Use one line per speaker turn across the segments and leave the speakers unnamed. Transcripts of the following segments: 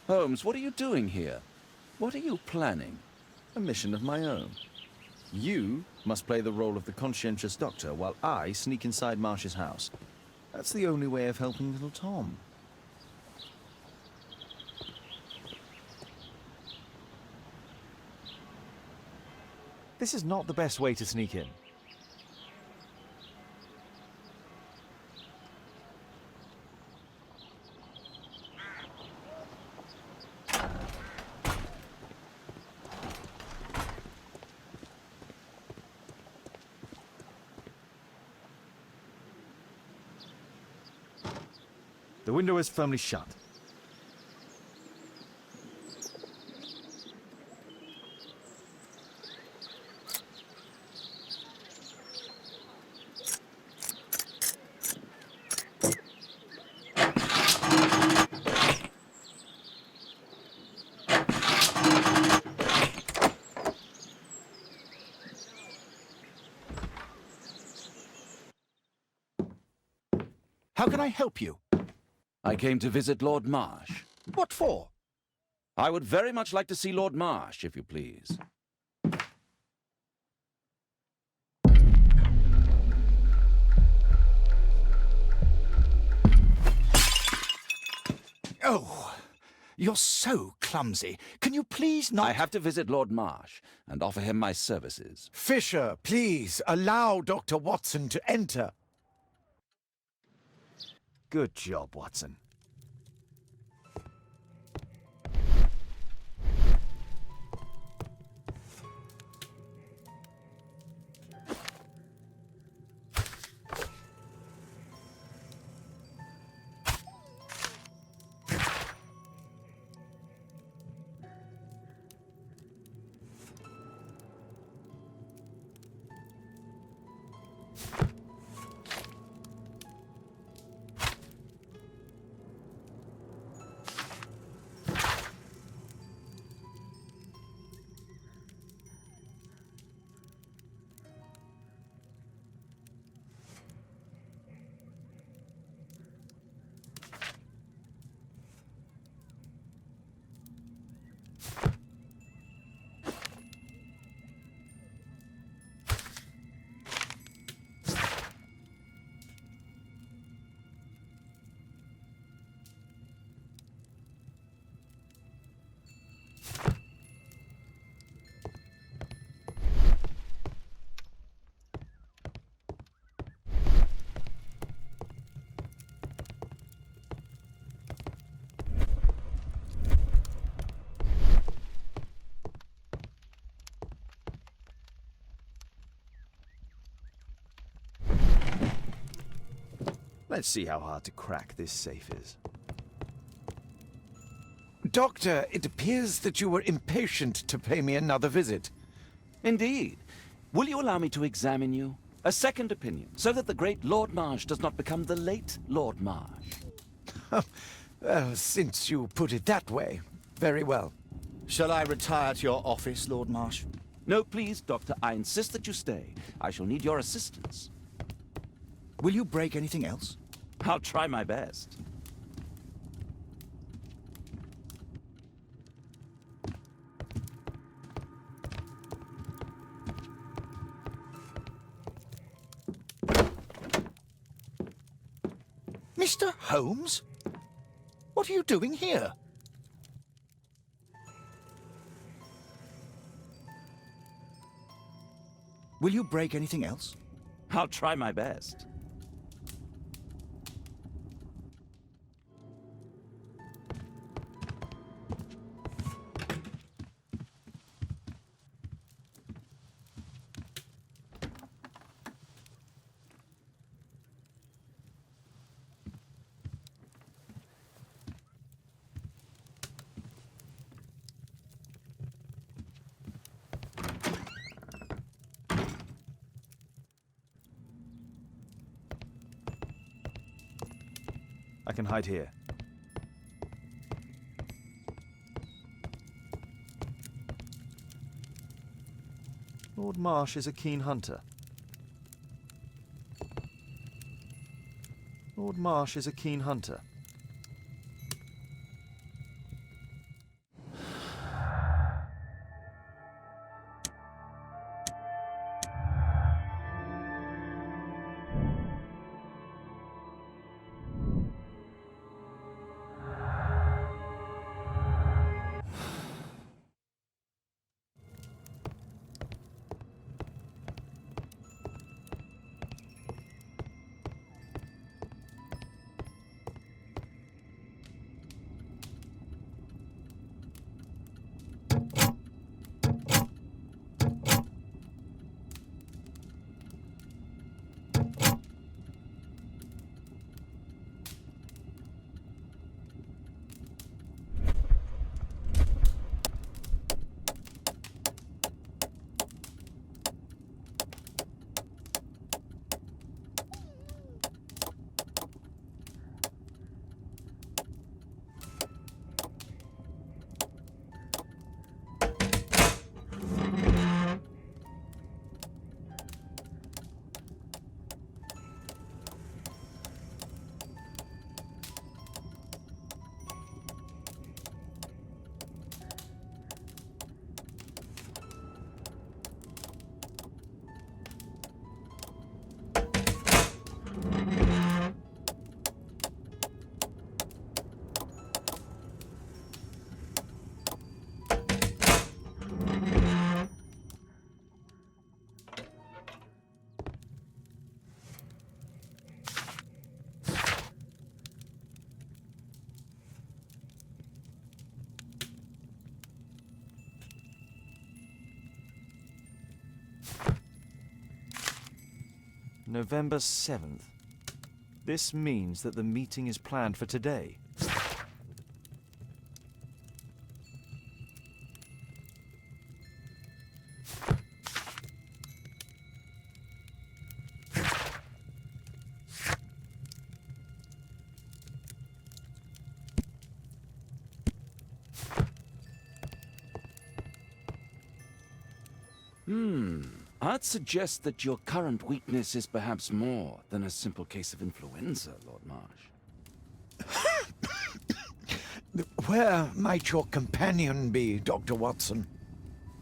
Holmes, what are you doing here? What are you planning?
A mission of my own. You must play the role of the conscientious doctor while I sneak inside Marsh's house. That's the only way of helping little Tom. This is not the best way to sneak in. The window is firmly shut.
How can I help you?
I came to visit Lord Marsh.
What for?
I would very much like to see Lord Marsh, if you please.
Oh, you're so clumsy. Can you please not—
I have to visit Lord Marsh and offer him my services.
Fisher, please, allow Dr. Watson to enter.
Good job, Watson. Let's see how hard to crack this safe is.
Doctor, it appears that you were impatient to pay me another visit.
Indeed. Will you allow me to examine you? A second opinion, so that the great Lord Marsh does not become the late Lord Marsh.
Well, since you put it that way, very well.
Shall I retire to your office, Lord Marsh?
No, please, Doctor. I insist that you stay. I shall need your assistance.
Will you break anything else?
I'll try my best.
Mr. Holmes? What are you doing here?
Will you break anything else?
I'll try my best.
I can hide here. Lord Marsh is a keen hunter. Lord Marsh is a keen hunter. November 7th. This means that the meeting is planned for today.
I'd suggest that your current weakness is perhaps more than a simple case of influenza, Lord Marsh.
Where might your companion be, Dr. Watson?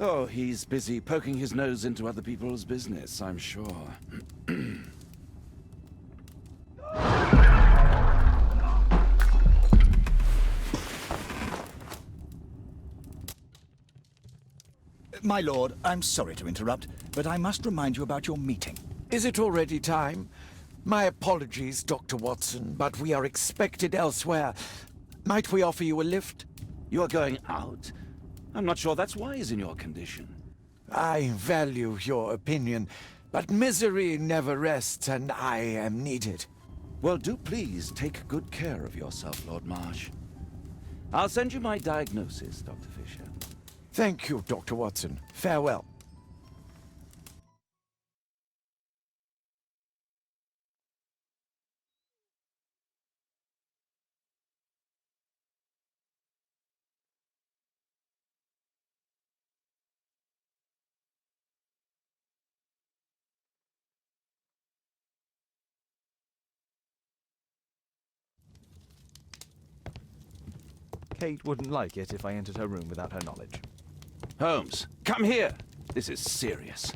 Oh, he's busy poking his nose into other people's business, I'm sure.
My lord, I'm sorry to interrupt, but I must remind you about your meeting.
Is it already time? My apologies, Dr. Watson, but we are expected elsewhere. Might we offer you a lift?
You're going out? I'm not sure that's wise in your condition.
I value your opinion, but misery never rests, and I am needed.
Well, do please take good care of yourself, Lord Marsh. I'll send you my diagnosis, Dr. Fisher.
Thank you, Dr. Watson. Farewell.
Kate wouldn't like it if I entered her room without her knowledge.
Holmes, come here! This is serious.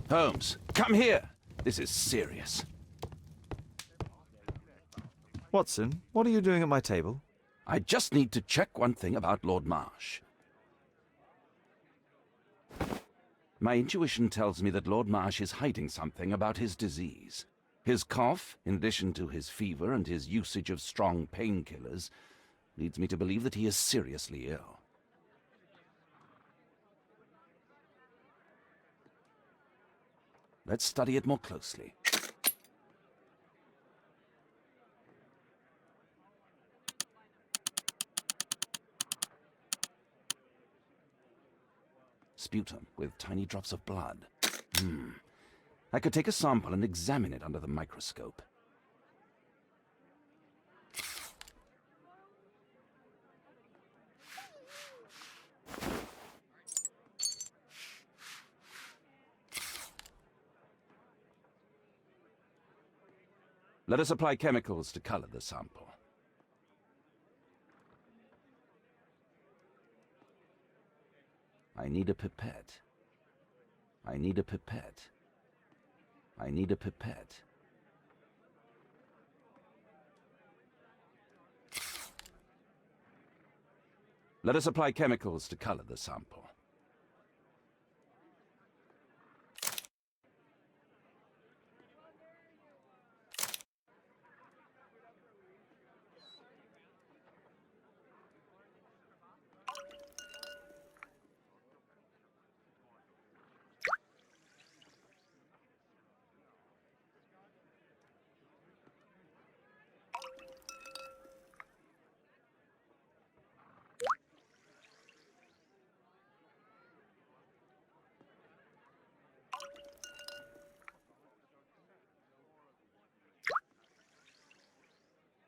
Holmes, come here! This is serious.
Watson, what are you doing at my table?
I just need to check one thing about Lord Marsh. My intuition tells me that Lord Marsh is hiding something about his disease. His cough, in addition to his fever and his usage of strong painkillers, leads me to believe that he is seriously ill. Let's study it more closely. Sputum with tiny drops of blood. I could take a sample and examine it under the microscope. Let us apply chemicals to color the sample. I need a pipette. I need a pipette. I need a pipette. Let us apply chemicals to color the sample.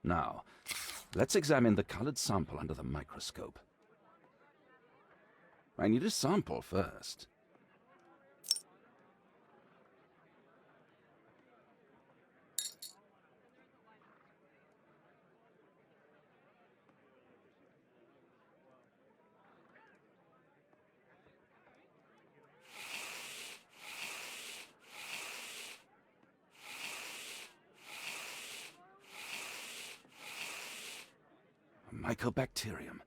Now, let's examine the colored sample under the microscope. I need a sample first. Mycobacterium.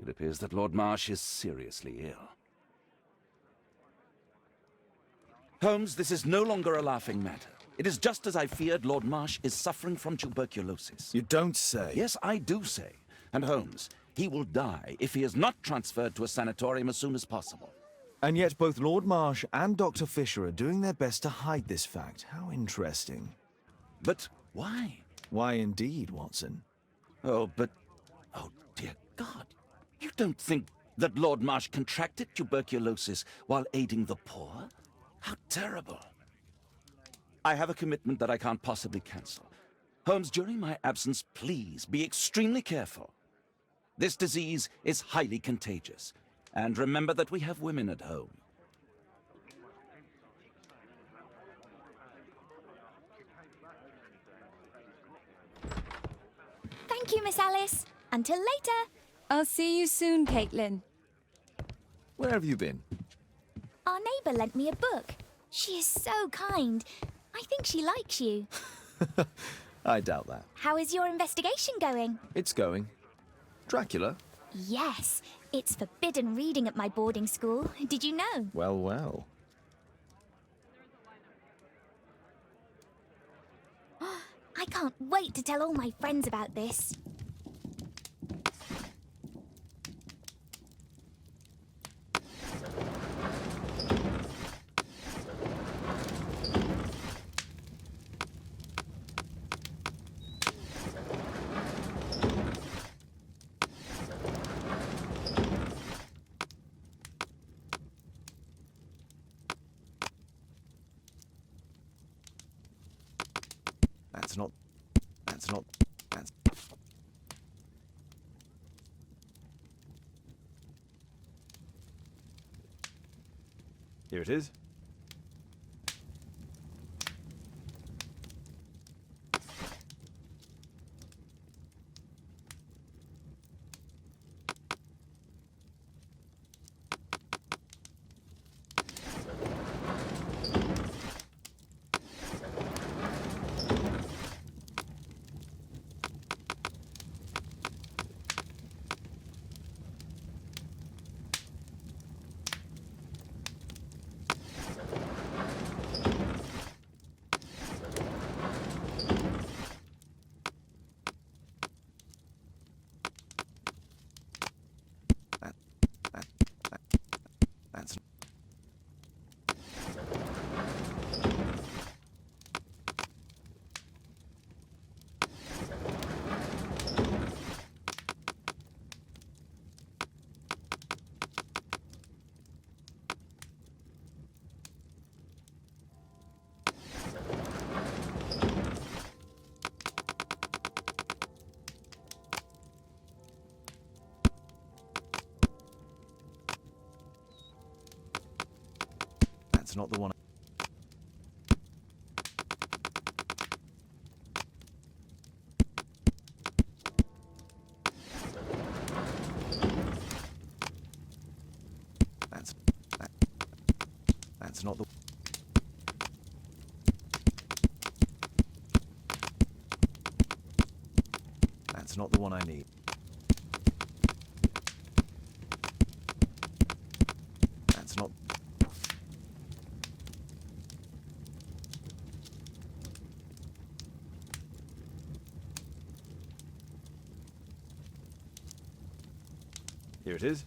It appears that Lord Marsh is seriously ill. Holmes, this is no longer a laughing matter. It is just as I feared. Lord Marsh is suffering from tuberculosis.
You don't say.
Yes, I do say. And Holmes, he will die if he is not transferred to a sanatorium as soon as possible.
And yet both Lord Marsh and Dr. Fisher are doing their best to hide this fact. How interesting.
But why?
Why indeed, Watson?
Oh, dear God. You don't think that Lord Marsh contracted tuberculosis while aiding the poor? How terrible. I have a commitment that I can't possibly cancel. Holmes, during my absence, please be extremely careful. This disease is highly contagious. And remember that we have women at home.
Thank you, Miss Alice. Until later.
I'll see you soon, Caitlin.
Where have you been?
Our neighbour lent me a book. She is so kind. I think she likes you.
I doubt that.
How is your investigation going?
It's going. Dracula?
Yes, it's forbidden reading at my boarding school. Did you know?
Well, well.
I can't wait to tell all my friends about this.
That's... Here it is. That's not the one. That's not the. That's not the one I need. That's not. Here it is.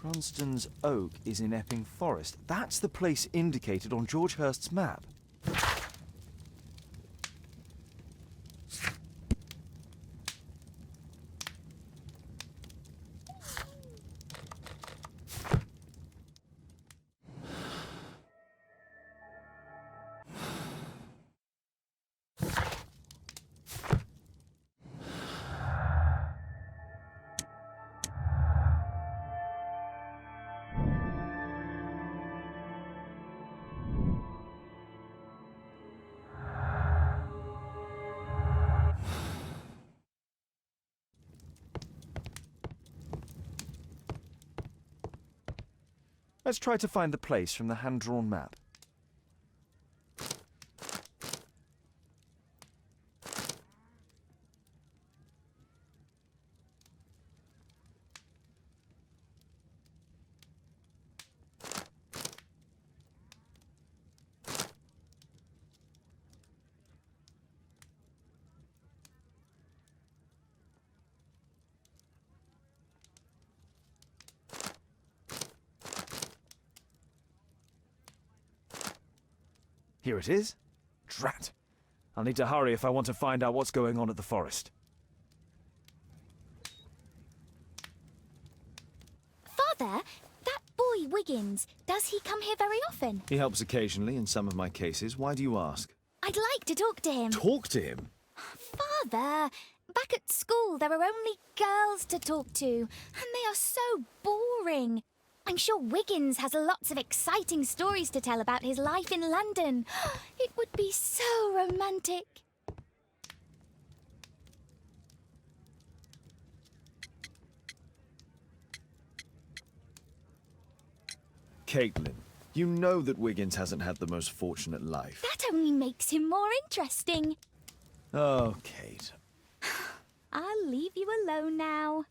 Bronston's Oak is in Epping Forest. That's the place indicated on George Hurst's map. Let's try to find the place from the hand-drawn map.
Here it is. Drat. I'll need to hurry if I want to find out what's going on at the forest.
Father, that boy Wiggins, does he come here very often?
He helps occasionally in some of my cases. Why do you ask?
I'd like to talk to him.
Talk to him?
Father, back at school there are only girls to talk to, and they are so boring. I'm sure Wiggins has lots of exciting stories to tell about his life in London. It would be so romantic.
Caitlin, you know that Wiggins hasn't had the most fortunate life.
That only makes him more interesting.
Oh, Kate.
I'll leave you alone now.